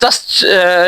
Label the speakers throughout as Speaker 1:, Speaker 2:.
Speaker 1: 10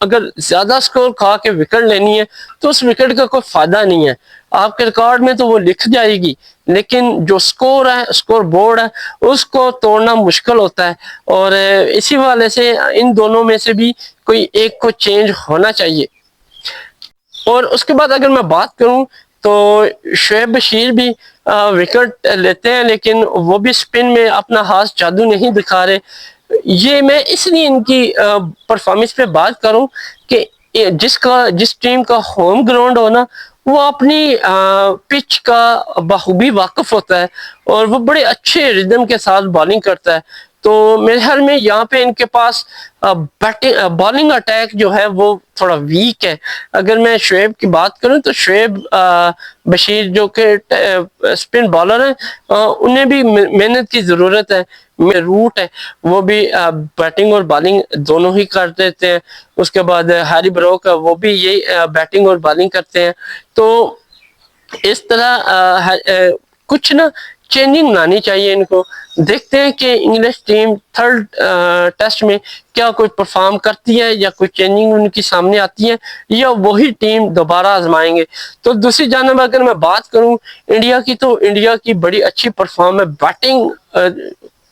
Speaker 1: اگر زیادہ سکور کھا کے وکٹ لینی ہے تو اس وکٹ کا کوئی فائدہ نہیں ہے. آپ کے ریکارڈ میں تو وہ لکھ جائے گی لیکن جو سکور ہے, سکور بورڈ ہے, اس کو توڑنا مشکل ہوتا ہے. اور اسی والے سے ان دونوں میں سے بھی کوئی ایک کو چینج ہونا چاہیے. اور اس کے بعد اگر میں بات کروں تو شعیب بشیر بھی وکٹ لیتے ہیں لیکن وہ بھی سپن میں اپنا خاص جادو نہیں دکھا رہے. یہ میں اس لیے ان کی پرفارمنس پہ بات کروں کہ جس ٹیم کا ہوم گراؤنڈ ہونا وہ اپنی پچ کا بخوبی واقف ہوتا ہے اور وہ بڑے اچھے ردم کے ساتھ بالنگ کرتا ہے. تو میرے خیال میں یہاں پہ ان کے پاس بالنگ اٹیک جو ہے وہ تھوڑا ویک ہے. اگر میں شعیب کی بات کروں تو شعیب بشیر جو کہ اسپن بالر ہیں, انہیں بھی محنت کی ضرورت ہے. روٹ ہے وہ بھی بیٹنگ اور بالنگ دونوں ہی کر دیتے ہیں. اس کے بعد ہیری بروک وہ بھی یہی بیٹنگ اور بالنگ کرتے ہیں. تو اس طرح کچھ نا چینجنگ لانی چاہیے ان کو. دیکھتے ہیں کہ انگلش ٹیم تھرڈ ٹیسٹ میں کیا کوئی پرفارم کرتی ہے یا کوئی چینجنگ ان کی سامنے آتی ہے یا وہی ٹیم دوبارہ آزمائیں گے. تو دوسری جانب اگر میں بات کروں انڈیا کی تو انڈیا کی بڑی اچھی پرفارم ہے. بیٹنگ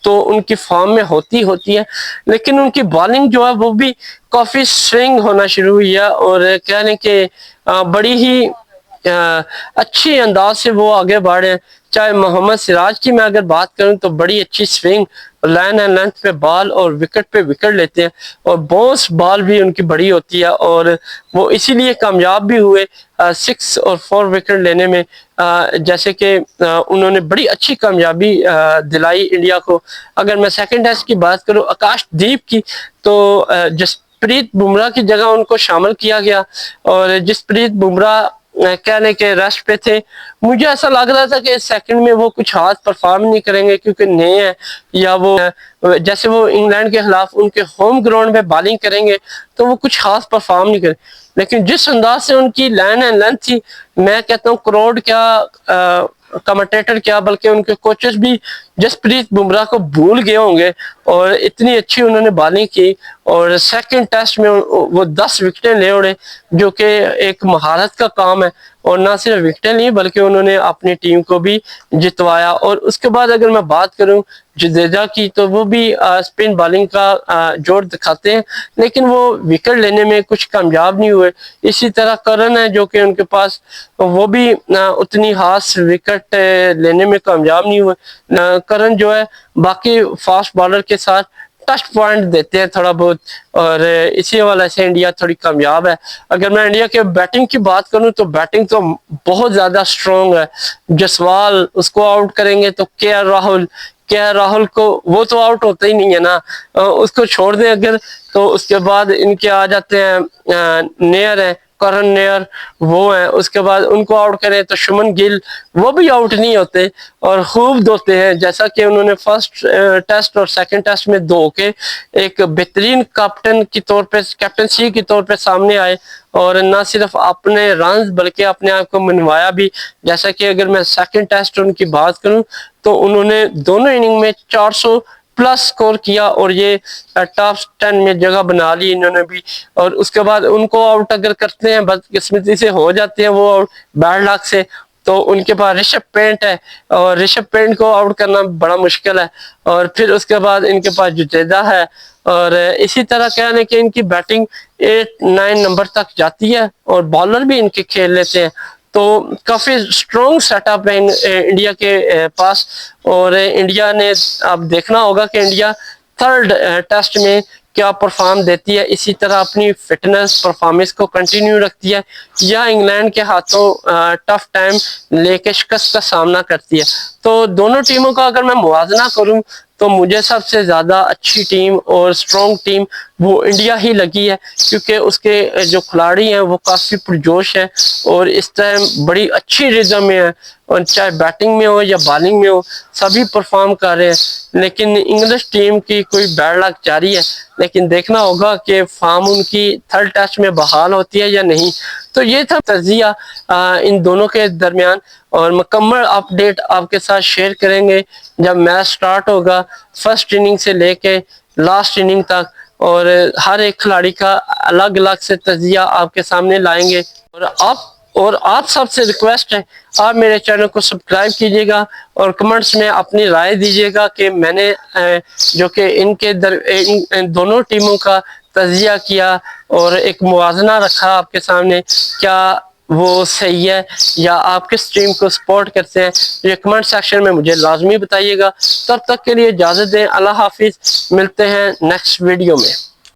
Speaker 1: تو ان کی فارم میں ہوتی ہے لیکن ان کی بالنگ جو ہے وہ بھی کافی سوئنگ ہونا شروع ہوئی ہے اور کہہ لیں کہ بڑی ہی اچھی انداز سے وہ آگے بڑھ رہے ہیں. چاہے محمد سراج کی میں اگر بات کروں تو بڑی اچھی سوئنگ, لائن اینڈ لینتھ پہ بال اور وکٹ پہ وکٹ لیتے ہیں اور باؤنس بال بھی ان کی بڑی ہوتی ہے اور وہ اسی لیے کامیاب بھی ہوئے 6 اور 4 وکٹ لینے میں. جیسے کہ انہوں نے بڑی اچھی کامیابی دلائی انڈیا کو. اگر میں سیکنڈ ٹیسٹ کی بات کروں آکاش دیپ کی تو جسپریت بمراہ کی جگہ ان کو شامل کیا گیا اور جسپریت بمراہ کہنے کے ریسٹ پہ تھے. مجھے ایسا لگ رہا تھا کہ سیکنڈ میں وہ کچھ خاص پرفارم نہیں کریں گے کیونکہ نئے ہیں یا وہ جیسے وہ انگلینڈ کے خلاف ان کے ہوم گراؤنڈ میں بالنگ کریں گے تو وہ کچھ خاص پرفارم نہیں کریں. لیکن جس انداز سے ان کی لائن اینڈ لینتھ تھی, میں کہتا ہوں کروڑ کیا کمنٹیٹر کیا بلکہ ان کے کوچز بھی جسپریت بمراہ کو بھول گئے ہوں گے اور اتنی اچھی انہوں نے بالنگ کی اور سیکنڈ ٹیسٹ میں وہ 10 وکٹیں لے اڑے جو کہ ایک مہارت کا کام ہے. اور نہ صرف وکٹیں لی بلکہ انہوں نے اپنی ٹیم کو بھی جتوایا. اور اس کے بعد اگر میں بات کروں جڈیجا کی تو وہ بھی اسپن بالنگ کا جوڑ دکھاتے ہیں لیکن وہ وکٹ لینے میں کچھ کامیاب نہیں ہوئے. اسی طرح کرن ہے جو کہ ان کے پاس وہ بھی اتنی خاص وکٹ لینے میں کامیاب نہیں ہوئے. کرن جو ہے باقی فاسٹ بالر کے ساتھ ٹچ پوائنٹ دیتے ہیں تھوڑا بہت اور اسی حوالے سے انڈیا تھوڑی کامیاب ہے. اگر میں انڈیا کے بیٹنگ کی بات کروں تو بیٹنگ تو بہت زیادہ سٹرونگ ہے. جسوال اس کو آؤٹ کریں گے تو کے آر راہل کو وہ تو آؤٹ ہوتا ہی نہیں ہے نا, اس کو چھوڑ دیں اگر تو اس کے بعد ان کے آ جاتے ہیں نیئر ہے کرن نیئر وہ ہیں. اس کے بعد ان کو آؤٹ کریں تو شمن گل وہ بھی آؤٹ نہیں ہوتے اور خوب دھوتے ہیں جیسا کہ انہوں نے فرسٹ ٹیسٹ اور سیکنڈ ٹیسٹ میں دھو کے ایک بہترین کیپٹن کی طور پہ کیپٹنسی کے طور پہ سامنے آئے اور نہ صرف اپنے رنز بلکہ اپنے آپ کو منوایا بھی. جیسا کہ اگر میں سیکنڈ ٹیسٹ ان کی بات کروں تو انہوں نے دونوں اننگ میں 400 پلس سکور کیا اور یہ ٹاپ 10 میں جگہ بنا لی انہوں نے بھی. اور اس کے بعد ان کو آؤٹ اگر کرتے ہیں بدقسمتی سے ہو جاتے ہیں وہ آؤٹ بیڈ لک سے تو ان کے پاس رشب پینٹ ہے اور رشب پینٹ کو آؤٹ کرنا بڑا مشکل ہے. اور پھر اس کے بعد ان کے پاس جڈیجا ہے اور اسی طرح کہنے کہ ان کی بیٹنگ 8-9 نمبر تک جاتی ہے اور بالر بھی ان کے کھیل لیتے ہیں. تو کافی سٹرونگ سیٹ اپ ہے انڈیا کے پاس اور انڈیا نے اب دیکھنا ہوگا کہ انڈیا تھرڈ ٹیسٹ میں کیا پرفارم دیتی ہے. اسی طرح اپنی فٹنس پرفارمنس کو کنٹینیو رکھتی ہے یا انگلینڈ کے ہاتھوں ٹف ٹائم لے کے شکست کا سامنا کرتی ہے. تو دونوں ٹیموں کا اگر میں موازنہ کروں تو مجھے سب سے زیادہ اچھی ٹیم اور سٹرونگ ٹیم وہ انڈیا ہی لگی ہے کیونکہ اس کے جو کھلاڑی ہیں وہ کافی پرجوش ہیں اور اس ٹائم بڑی اچھی رزم میں ہے اور چاہے بیٹنگ میں ہو یا بالنگ میں ہو سبھی پرفارم کر رہے ہیں. لیکن انگلش ٹیم کی کوئی بیڈ لک جاری ہے لیکن دیکھنا ہوگا کہ فارم ان کی تھرڈ ٹیسٹ میں بحال ہوتی ہے یا نہیں. تو یہ تھا تجزیہ ان دونوں کے درمیان اور مکمل اپڈیٹ آپ کے ساتھ شیئر کریں گے جب میچ سٹارٹ ہوگا فرسٹ اننگ سے لے کے لاسٹ اننگ تک. اور ہر ایک کھلاڑی کا الگ الگ سے تجزیہ آپ کے سامنے لائیں گے. اور آپ سب سے ریکویسٹ ہے آپ میرے چینل کو سبسکرائب کیجیے گا اور کمنٹس میں اپنی رائے دیجیے گا کہ میں نے جو کہ ان دونوں ٹیموں کا تجزیہ کیا اور ایک موازنہ رکھا آپ کے سامنے، کیا وہ صحیح ہے یا آپ کس ٹیم کو سپورٹ کرتے ہیں، یہ کمنٹ سیکشن میں مجھے لازمی بتائیے گا. تب تک کے لیے اجازت دیں، اللہ حافظ، ملتے ہیں نیکسٹ ویڈیو میں.